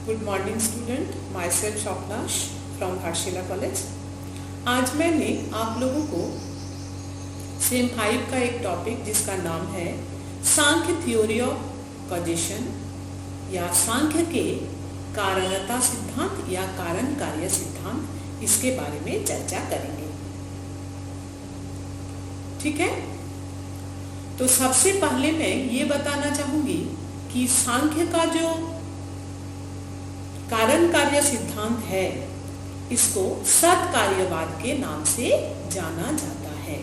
Good morning student, myself Swapnash from Ghatshila college. आज मैंने आप लोगों को सेम 5 का एक टॉपिक जिसका नाम है सांख्य थ्योरी ऑफ कॉजेशन या सांख्य के कारणता सिद्धांत या कारण कार्य सिद्धांत, इसके बारे में चर्चा करेंगे। ठीक है, तो सबसे पहले मैं ये बताना चाहूंगी कि सांख्य का जो कारण कार्य सिद्धांत है इसको सत्कार्यवाद के नाम से जाना जाता है।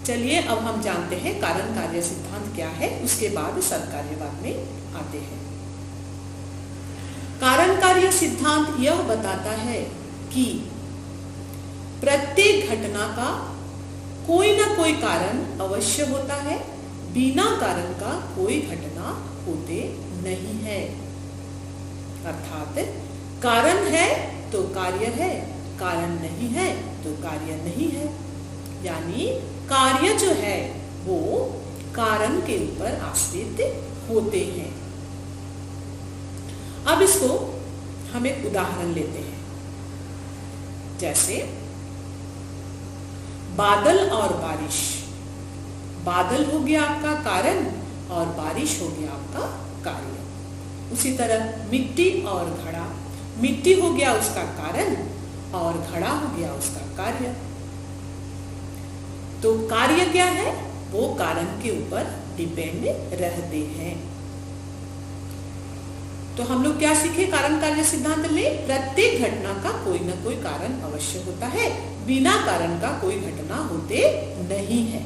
चलिए अब हम जानते हैं कारण कार्य सिद्धांत क्या है, उसके बाद सत्कार्यवाद में आते हैं। कारण कार्य सिद्धांत यह बताता है कि प्रत्येक घटना का कोई ना कोई कारण अवश्य होता है, बिना कारण का कोई घटना होते नहीं है। अर्थात कारण है तो कार्य है, कारण नहीं है तो कार्य नहीं है। यानी कार्य जो है वो कारण के ऊपर आश्रित होते हैं। अब इसको हम एक उदाहरण लेते हैं, जैसे बादल और बारिश। बादल हो गया आपका कारण और बारिश हो गया आपका कार्य। उसी तरह मिट्टी और घड़ा, मिट्टी हो गया उसका कारण और घड़ा हो गया उसका कार्य। तो कार्य क्या है, वो कारण के ऊपर डिपेंड रहते हैं। तो हम लोग क्या सीखे कारण कार्य सिद्धांत में? प्रत्येक घटना का कोई ना कोई कारण अवश्य होता है, बिना कारण का कोई घटना होते नहीं है।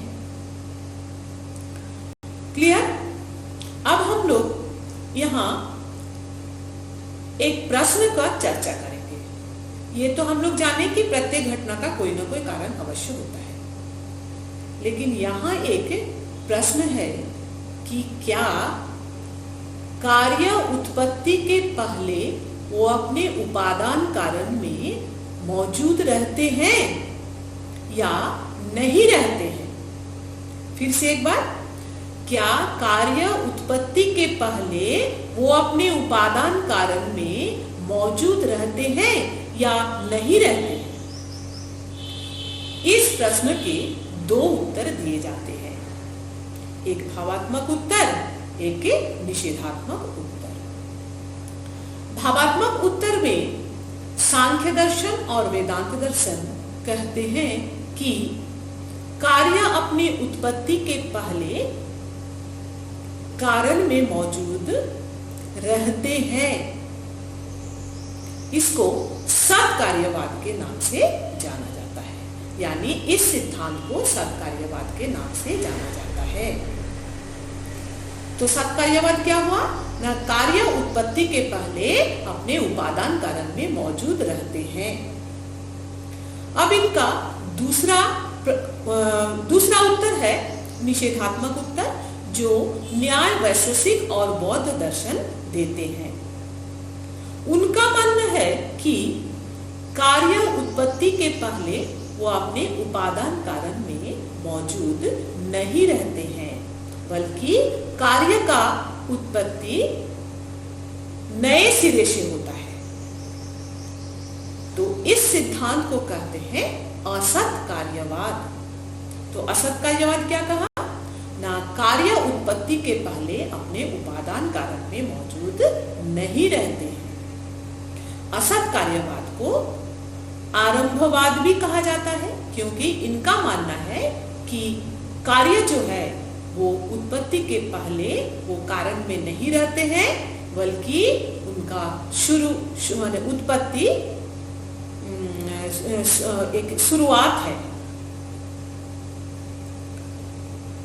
क्लियर? अब हम लोग यहाँ एक प्रश्न का चर्चा करेंगे। ये तो हम लोग जाने कि प्रत्येक घटना का कोई ना कोई कारण अवश्य होता है, लेकिन यहाँ एक प्रश्न है कि क्या कार्य उत्पत्ति के पहले वो अपने उपादान कारण में मौजूद रहते हैं या नहीं रहते हैं? फिर से एक बार, क्या कार्य उत्पत्ति के पहले वो अपने उपादान कारण में मौजूद रहते हैं या नहीं रहते हैं? इस प्रश्न के 2 उत्तर दिए जाते हैं, एक भावात्मक उत्तर, एक निषेधात्मक उत्तर। भावात्मक उत्तर में सांख्य दर्शन और वेदांत दर्शन कहते हैं कि कार्य अपनी उत्पत्ति के पहले कारण में मौजूद रहते हैं। इसको सत्कार्यवाद के नाम से जाना जाता है, यानी इस सिद्धांत को सत्कार्यवाद के नाम से जाना जाता है। तो सत्कार्यवाद क्या हुआ ना, कार्य उत्पत्ति के पहले अपने उपादान कारण में मौजूद रहते हैं। अब इनका दूसरा उत्तर है निषेधात्मक उत्तर, जो न्याय वैशेषिक और बौद्ध दर्शन देते हैं। उनका मानना है कि कार्य उत्पत्ति के पहले वो अपने उपादान कारण में मौजूद नहीं रहते हैं, बल्कि कार्य का उत्पत्ति नए सिरे से होता है। तो इस सिद्धांत को कहते हैं असत कार्यवाद। तो असत कार्यवाद क्या कहा ना, कार्य उत्पत्ति के पहले अपने उपादान कारण में मौजूद नहीं रहते हैं। असत कार्यवाद को आरंभवाद भी कहा जाता है, क्योंकि इनका मानना है कि कार्य जो है वो उत्पत्ति के पहले वो कारण में नहीं रहते हैं, बल्कि उनका उत्पत्ति एक शुरुआत है।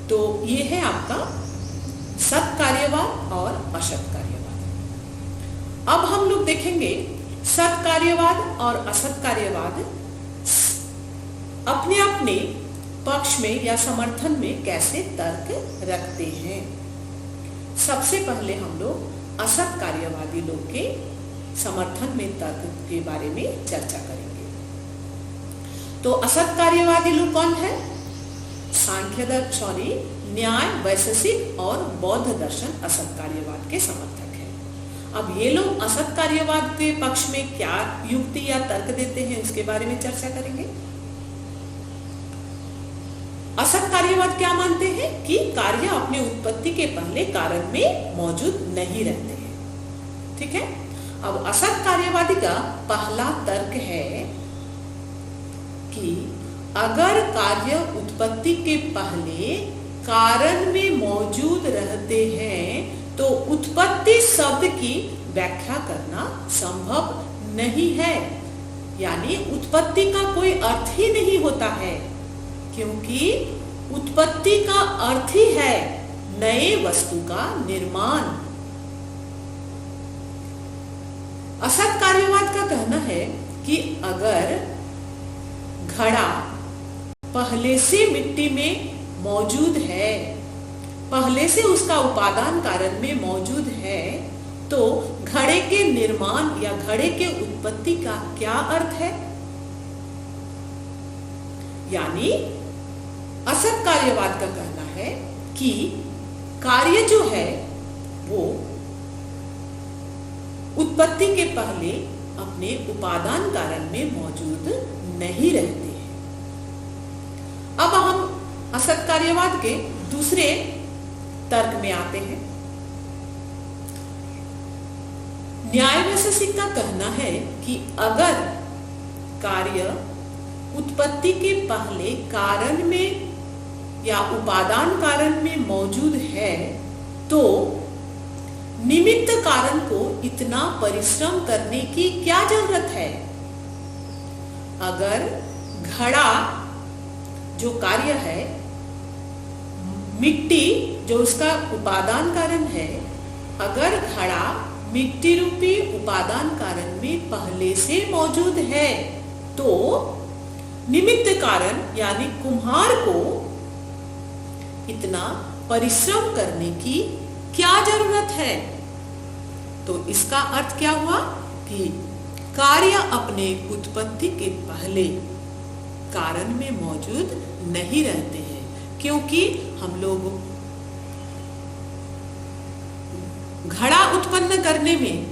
तो ये है आपका सत्कार्यवाद और असत कार्यवाद। अब हम लोग देखेंगे सत्कार्यवाद और असत कार्यवाद अपने अपने पक्ष में या समर्थन में कैसे तर्क रखते हैं। सबसे पहले हम लोग असत कार्यवादी लोग के समर्थन में तर्क के बारे में चर्चा करेंगे। तो असत कार्यवादी लोग कौन है? न्याय वैशेषिक और बौद्ध दर्शन असत कार्यवाद के समर्थक है। अब ये लोग असत कार्यवाद के पक्ष में क्या युक्ति या तर्क देते हैं उसके बारे में चर्चा करेंगे। असत कार्यवाद क्या मानते हैं कि कार्य अपने उत्पत्ति के पहले कारण में मौजूद नहीं रहते हैं। ठीक है, अब असत कार्यवादी का पहला तर्क है कि अगर कार्य उत्पत्ति के पहले कारण में मौजूद रहते हैं तो उत्पत्ति शब्द की व्याख्या करना संभव नहीं है, यानी उत्पत्ति का कोई अर्थ ही नहीं होता है, क्योंकि उत्पत्ति का अर्थ ही है नए वस्तु का निर्माण। असत कार्यवाद का कहना है कि अगर घड़ा पहले से मिट्टी में मौजूद है, पहले से उसका उपादान कारण में मौजूद है, तो घड़े के निर्माण या घड़े के उत्पत्ति का क्या अर्थ है। यानी असत कार्यवाद का कहना है कि कार्य जो है वो उत्पत्ति के पहले अपने उपादान कारण में मौजूद नहीं रहते हैं। अब हम असत कार्यवाद के दूसरे तर्क में आते हैं। न्याय वैशेषिक का कहना है कि अगर कार्य उत्पत्ति के पहले कारण में या उपादान कारण में मौजूद है तो निमित्त कारण को इतना परिश्रम करने की क्या जरूरत है। अगर घड़ा जो कार्य है, मिट्टी जो उसका उपादान कारण है, अगर घड़ा मिट्टी रूपी उपादान कारण में पहले से मौजूद है तो निमित्त कारण यानी कुम्हार को इतना परिश्रम करने की क्या जरूरत है। तो इसका अर्थ क्या हुआ कि कार्य अपने उत्पत्ति के पहले कारण में मौजूद नहीं रहते हैं, क्योंकि हम लोग घड़ा उत्पन्न करने में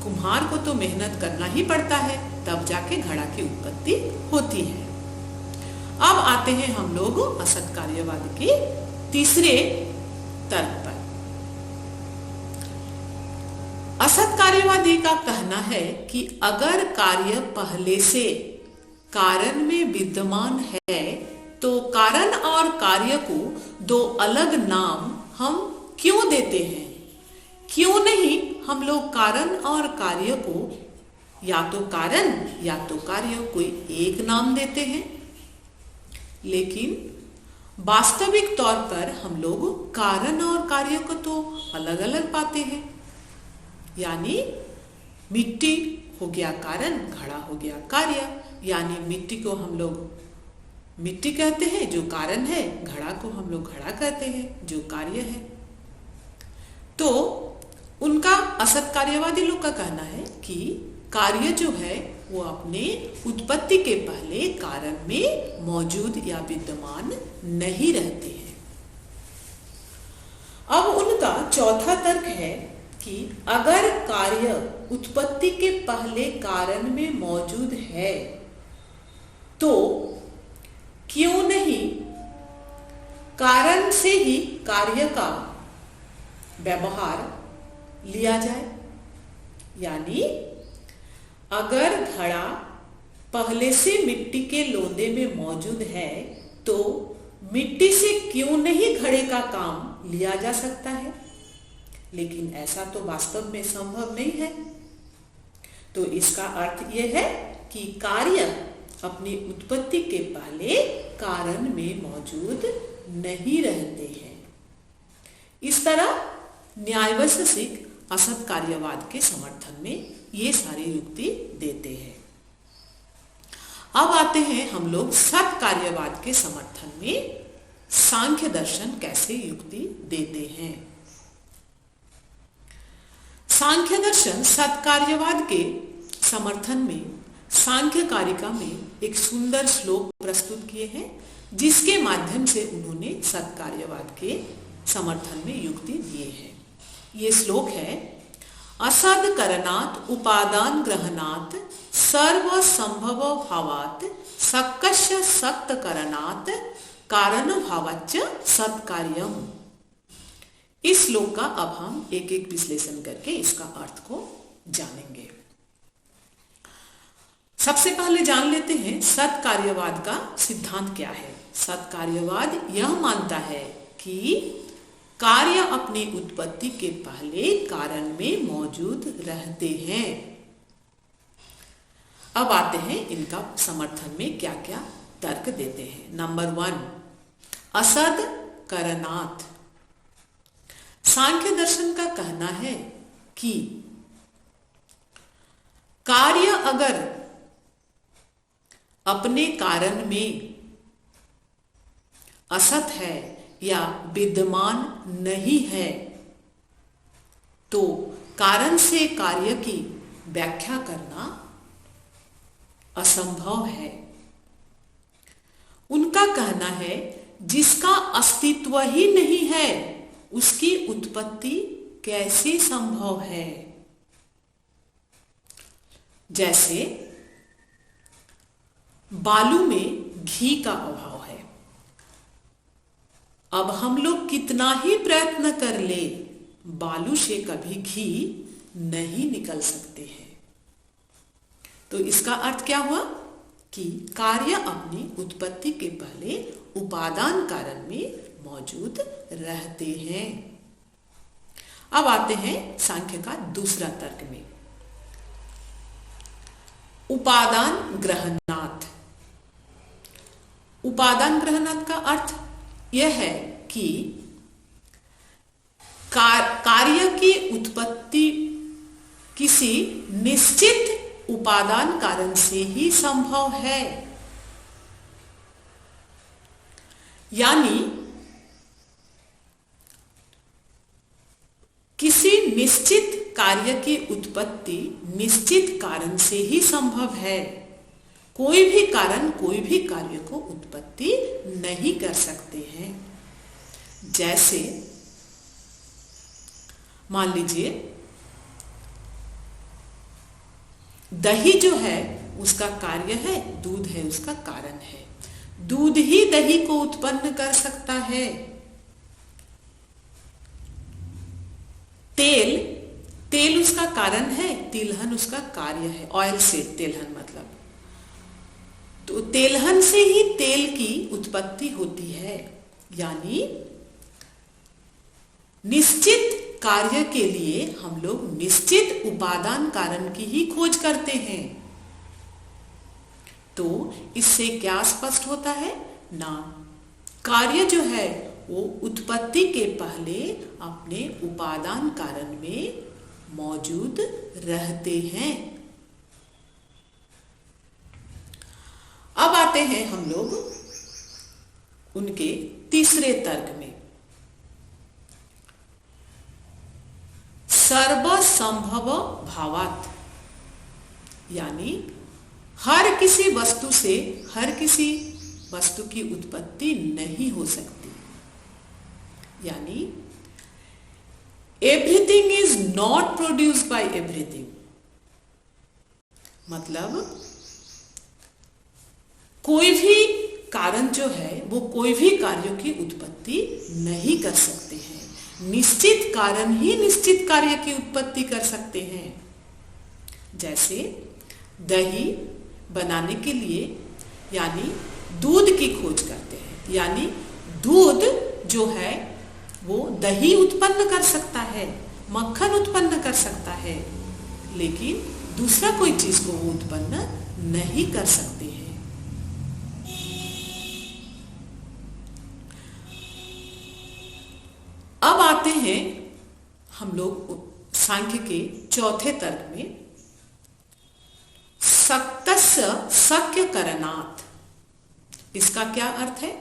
कुम्हार को तो मेहनत करना ही पड़ता है, तब जाके घड़ा की उत्पत्ति होती है। अब आते हैं हम लोग असत कार्यवाद के तीसरे तर्क पर। असत कार्यवादी का कहना है कि अगर कार्य पहले से कारण में विद्यमान है तो कारण और कार्य को दो अलग नाम हम क्यों देते हैं। क्यों नहीं हम लोग कारण और कार्य को या तो कारण या तो कार्य कोई एक नाम देते हैं, लेकिन वास्तविक तौर पर हम लोग कारण और कार्य को तो अलग अलग पाते हैं। यानी मिट्टी हो गया कारण, घड़ा हो गया कार्य। यानी मिट्टी को हम लोग मिट्टी कहते हैं जो कारण है, घड़ा को हम लोग घड़ा कहते हैं जो कार्य है। तो उनका असत कार्यवादी लोग का कहना है कि कार्य जो है वो अपने उत्पत्ति के पहले कारण में मौजूद या विद्यमान नहीं रहते हैं। अब उनका चौथा तर्क है कि अगर कार्य उत्पत्ति के पहले कारण में मौजूद है तो क्यों नहीं कारण से ही कार्य का व्यवहार लिया जाए। यानी अगर घड़ा पहले से मिट्टी के लोंदे में मौजूद है तो मिट्टी से क्यों नहीं घड़े का काम लिया जा सकता है, लेकिन ऐसा तो वास्तव में संभव नहीं है। तो इसका अर्थ यह है कि कार्य अपनी उत्पत्ति के पहले कारण में मौजूद नहीं रहते हैं। इस तरह न्यायवैशेषिक असत कार्यवाद के समर्थन में ये सारी युक्ति देते हैं। अब आते हैं हम लोग सत कार्यवाद के समर्थन में सांख्य दर्शन कैसे युक्ति देते हैं। सांख्य दर्शन सत कार्यवाद के समर्थन में सांख्य कारिका में एक सुंदर श्लोक प्रस्तुत किए हैं, जिसके माध्यम से उन्होंने सत कार्यवाद के समर्थन में युक्ति दिए हैं। ये श्लोक है, असद करणात उपादान ग्रहणात सर्व संभव भावात सक्कस्य सक्त करणात कारण भावाच्च सत्कार्यम। इस श्लोक का अब हम एक एक विश्लेषण करके इसका अर्थ को जानेंगे। सबसे पहले जान लेते हैं सत्कार्यवाद का सिद्धांत क्या है। सत्कार्यवाद यह मानता है कि कार्य अपनी उत्पत्ति के पहले कारण में मौजूद रहते हैं। अब आते हैं इनका समर्थन में क्या क्या तर्क देते हैं। नंबर 1, असद करणात। सांख्य दर्शन का कहना है कि कार्य अगर अपने कारण में असत है या विद्यमान नहीं है तो कारण से कार्य की व्याख्या करना असंभव है। उनका कहना है जिसका अस्तित्व ही नहीं है उसकी उत्पत्ति कैसे संभव है। जैसे बालू में घी का अभाव है। अब हम लोग कितना ही प्रयत्न कर ले बालू से कभी घी नहीं निकल सकते हैं। तो इसका अर्थ क्या हुआ कि कार्य अपनी उत्पत्ति के पहले उपादान कारण में मौजूद रहते हैं। अब आते हैं सांख्य का दूसरा तर्क में, उपादान ग्रहणात। उपादान ग्रहणात का अर्थ यह है कि कार्य की उत्पत्ति किसी निश्चित उपादान कारण से ही संभव है। यानी किसी निश्चित कार्य की उत्पत्ति निश्चित कारण से ही संभव है। कोई भी कारण कोई भी कार्य को उत्पत्ति नहीं कर सकते हैं। जैसे मान लीजिए दही जो है उसका कार्य है, दूध है उसका कारण है। दूध ही दही को उत्पन्न कर सकता है। तेल उसका कारण है, तिलहन उसका कार्य है। ऑयल से तेलहन मतलब, तो तेलहन से ही तेल की उत्पत्ति होती है। यानी निश्चित कार्य के लिए हम लोग निश्चित उपादान कारण की ही खोज करते हैं। तो इससे क्या स्पष्ट होता है ना, कार्य जो है वो उत्पत्ति के पहले अपने उपादान कारण में मौजूद रहते हैं। अब आते हैं हम लोग उनके तीसरे तर्क में, सर्वसंभव भावात। यानी हर किसी वस्तु से हर किसी वस्तु की उत्पत्ति नहीं हो सकती। यानी everything is not produced by everything. मतलब कोई भी कारण जो है वो कोई भी कार्यों की उत्पत्ति नहीं कर सकते हैं। निश्चित कारण ही निश्चित कार्य की उत्पत्ति कर सकते हैं। जैसे दही बनाने के लिए यानी दूध की खोज करते हैं। यानी दूध जो है वो दही उत्पन्न कर सकता है, मक्खन उत्पन्न कर सकता है, लेकिन दूसरा कोई चीज को वो उत्पन्न नहीं कर सकते हैं। अब आते हैं हम लोग सांख्य के चौथे तर्क में, सक्तस्य शक्य करणात्। इसका क्या अर्थ है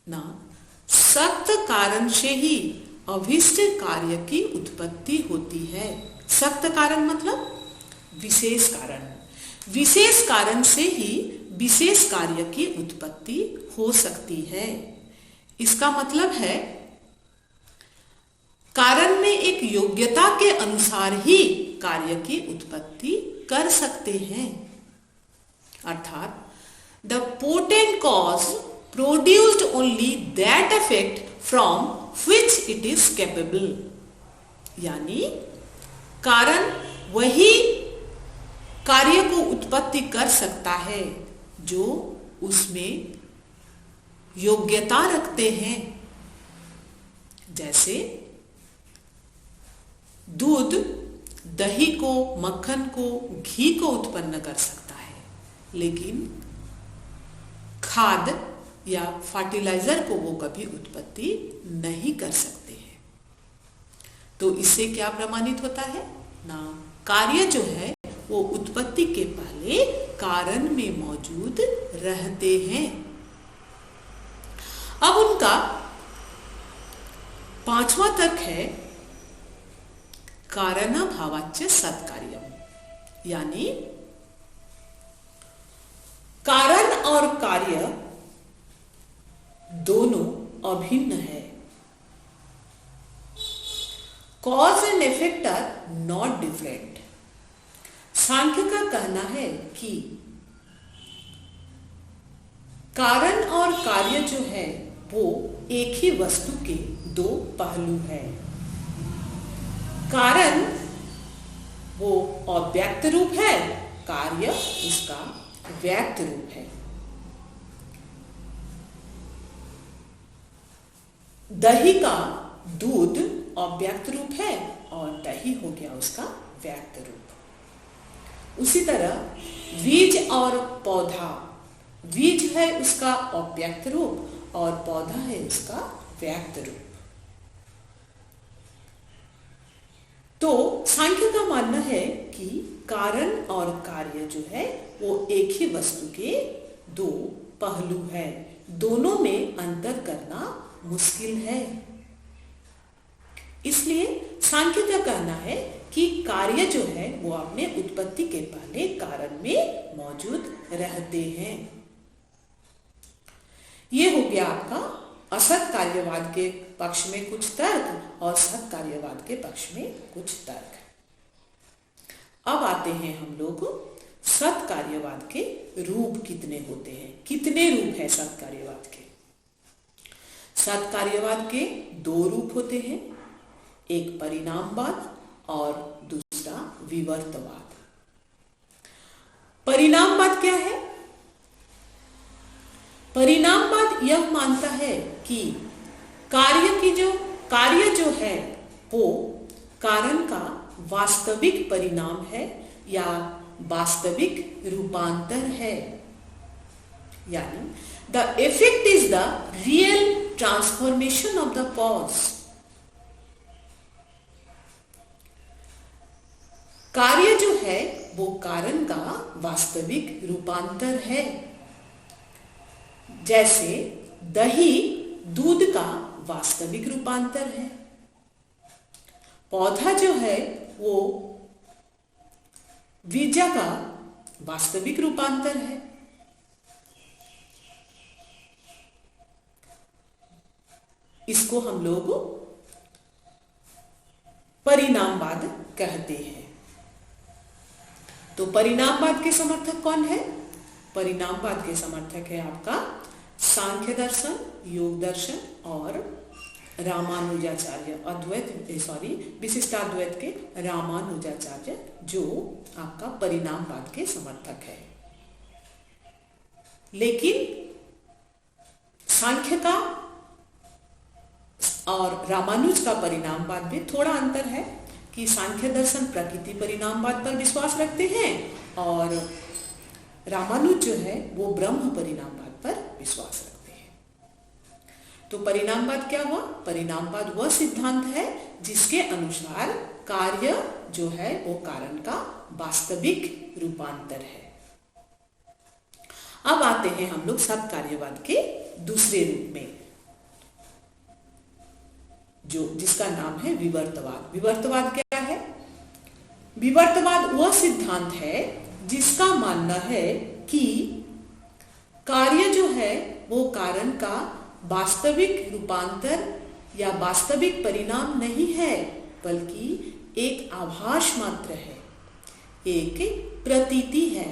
ना, सक्त कारण से ही अभिष्ट कार्य की उत्पत्ति होती है। सक्त कारण मतलब विशेष कारण। विशेष कारण से ही विशेष कार्य की उत्पत्ति हो सकती है। इसका मतलब है कारण में एक योग्यता के अनुसार ही कार्य की उत्पत्ति कर सकते हैं। अर्थात the potent cause produced only that effect from which it is capable. यानी कारण वही कार्य को उत्पत्ति कर सकता है जो उसमें योग्यता रखते हैं। जैसे दूध दही को, मक्खन को, घी को उत्पन्न कर सकता है, लेकिन खाद या फर्टिलाइजर को वो कभी उत्पत्ति नहीं कर सकते हैं। तो इससे क्या प्रमाणित होता है ना, कार्य जो है वो उत्पत्ति के पहले कारण में मौजूद रहते हैं। अब उनका पांचवा तर्क है कारणाभावाच्च सत्कार्यम्। यानी कारण और कार्य दोनों अभिन्न है। Cause and effect are not different. Samkhya का कहना है कि कारण और कार्य जो है वो एक ही वस्तु के दो पहलू हैं। कारण वो अव्यक्त रूप है, कार्य उसका व्यक्त रूप है। दही का दूध अव्यक्त रूप है और दही हो गया उसका व्यक्त रूप। उसी तरह बीज और पौधा, बीज है उसका अव्यक्त रूप और पौधा है उसका व्यक्त रूप। तो सांख्य का मानना है कि कारण और कार्य जो है वो एक ही वस्तु के दो पहलू है, दोनों में अंतर करना मुश्किल है। इसलिए सांख्य का कहना है कि कार्य जो है वो अपने उत्पत्ति के पहले कारण में मौजूद रहते हैं। ये हो गया आपका असत कार्यवाद के पक्ष में कुछ तर्क और सत कार्यवाद के पक्ष में कुछ तर्क। अब आते हैं हम लोग सत कार्यवाद के रूप कितने होते हैं, कितने रूप है सत कार्यवाद के। सत कार्यवाद के दो रूप होते हैं, एक परिणामवाद और दूसरा विवर्तवाद। परिणामवाद क्या है? परिणामवाद यह मानता है कि कार्य जो है वो कारण का वास्तविक परिणाम है या वास्तविक रूपांतर है। यानी the effect is the real transformation of the cause. कार्य जो है वो कारण का वास्तविक रूपांतर है। जैसे दही दूध का वास्तविक रूपांतर है, पौधा जो है वो बीज का वास्तविक रूपांतर है। इसको हम लोग परिणामवाद कहते हैं। तो परिणामवाद के समर्थक कौन है? परिणामवाद के समर्थक है आपका सांख्य दर्शन, योग दर्शन और विशिष्टाद्वैत के रामानुजाचार्य, जो आपका परिणामवाद के समर्थक है। लेकिन सांख्य का और रामानुज का परिणामवाद में थोड़ा अंतर है कि सांख्य दर्शन प्रकृति परिणामवाद पर विश्वास रखते हैं और रामानुज जो है वो ब्रह्म परिणामवाद पर विश्वास रखते हैं। तो परिणामवाद क्या हुआ? परिणामवाद वह सिद्धांत है जिसके अनुसार कार्य जो है वो कारण का वास्तविक रूपांतर है। अब आते हैं हम लोग सत्कार्यवाद के दूसरे रूप में, जिसका नाम है विवर्तवाद। विवर्तवाद क्या है? विवर्तवाद वह सिद्धांत है जिसका मानना है कि कार्य जो है वो कारण का वास्तविक रूपांतर या वास्तविक परिणाम नहीं है, बल्कि एक आभास मात्र है, एक प्रतीति है,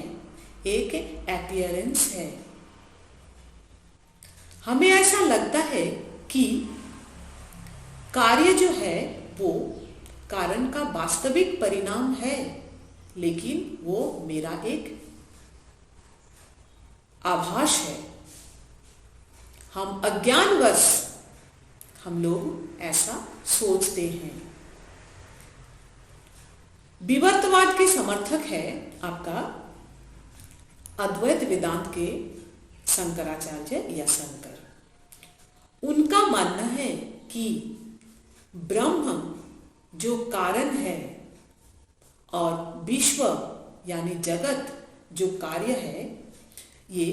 एक अपीयरेंस है। हमें ऐसा लगता है कि कार्य जो है वो कारण का वास्तविक परिणाम है, लेकिन वो मेरा एक आभास है। हम अज्ञानवश हम लोग ऐसा सोचते हैं। विवर्तवाद के समर्थक है आपका अद्वैत वेदांत के शंकराचार्य या शंकर। उनका मानना है कि ब्रह्म जो कारण है और विश्व यानी जगत जो कार्य है, ये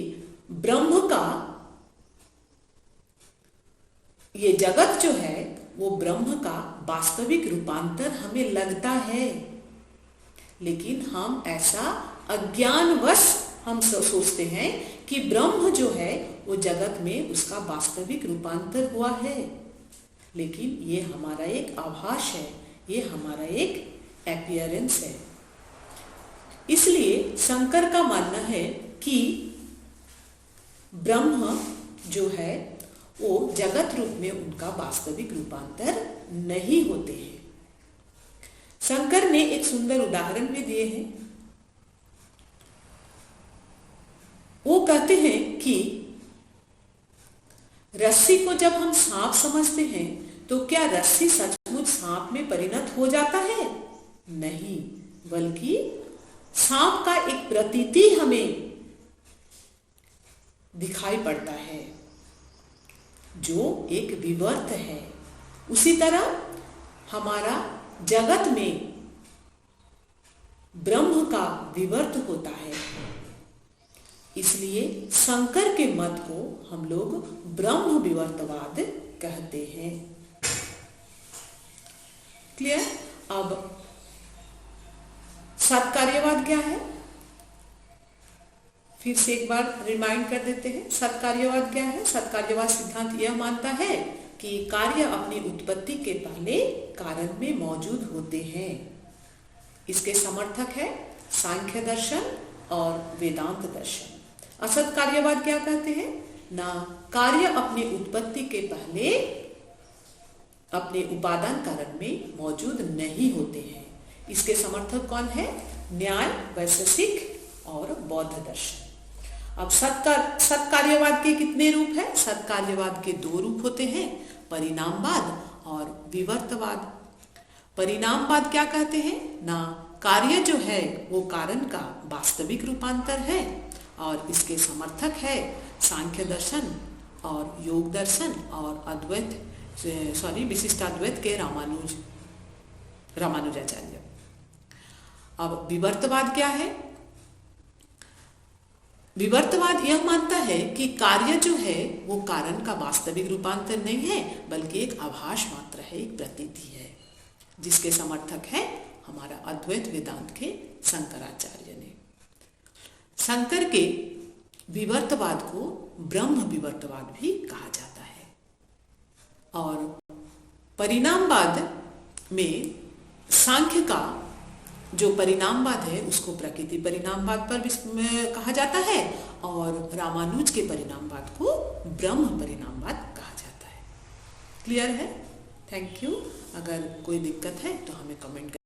ब्रह्म का, ये जगत जो है वो ब्रह्म का वास्तविक रूपांतर हमें लगता है, लेकिन हम ऐसा अज्ञानवश हम सोचते हैं कि ब्रह्म जो है वो जगत में उसका वास्तविक रूपांतर हुआ है, लेकिन ये हमारा एक आभास है, ये हमारा एक अपीयरेंस है। इसलिए शंकर का मानना है कि ब्रह्म जो है वो जगत रूप में उनका वास्तविक रूपांतर नहीं होते हैं। शंकर ने एक सुंदर उदाहरण भी दिए हैं। वो कहते हैं कि रस्सी को जब हम सांप समझते हैं तो क्या रस्सी सचमुच सांप में परिणत हो जाता है? नहीं, बल्कि सांप का एक प्रतीति हमें दिखाई पड़ता है जो एक विवर्त है। उसी तरह हमारा जगत में ब्रह्म का विवर्त होता है। इसलिए शंकर के मत को हम लोग ब्रह्म विवर्तवाद कहते हैं। क्लियर? अब सत्कार्यवाद क्या है, फिर से एक बार रिमाइंड कर देते हैं। सत्कार्यवाद क्या है? सत्कार्यवाद सिद्धांत यह मानता है कि कार्य अपनी उत्पत्ति के पहले कारण में मौजूद होते हैं। इसके समर्थक है सांख्य दर्शन और वेदांत दर्शन। असत कार्यवाद क्या कहते हैं? ना कार्य अपनी उत्पत्ति के पहले अपने उपादान कारण में मौजूद नहीं होते हैं। इसके समर्थक कौन है? न्याय, वैशेषिक और बौद्ध दर्शन। अब सत्कार्यवाद के कितने रूप हैं? सत्कार्यवाद के दो रूप होते हैं, परिणामवाद और विवर्तवाद। परिणामवाद क्या कहते हैं? ना कार्य जो है वो कारण का वास्तविक रूपांतर है, और इसके समर्थक है सांख्य दर्शन और योग दर्शन और विशिष्टाद्वैत के रामानुजाचार्य। अब विवर्तवाद क्या है? विवर्तवाद यह मानता है कि कार्य जो है वो कारण का वास्तविक रूपांतर नहीं है, बल्कि एक आभास मात्र है, एक प्रतीति है। जिसके समर्थक है हमारा अद्वैत वेदांत के शंकराचार्य ने। शंकर के विवर्तवाद को ब्रह्म विवर्तवाद भी कहा जाता है। और परिणामवाद में सांख्य का जो परिणामवाद है उसको प्रकृति परिणामवाद पर भी कहा जाता है, और रामानुज के परिणामवाद को ब्रह्म परिणामवाद कहा जाता है। क्लियर है? Thank you. अगर कोई दिक्कत है तो हमें कमेंट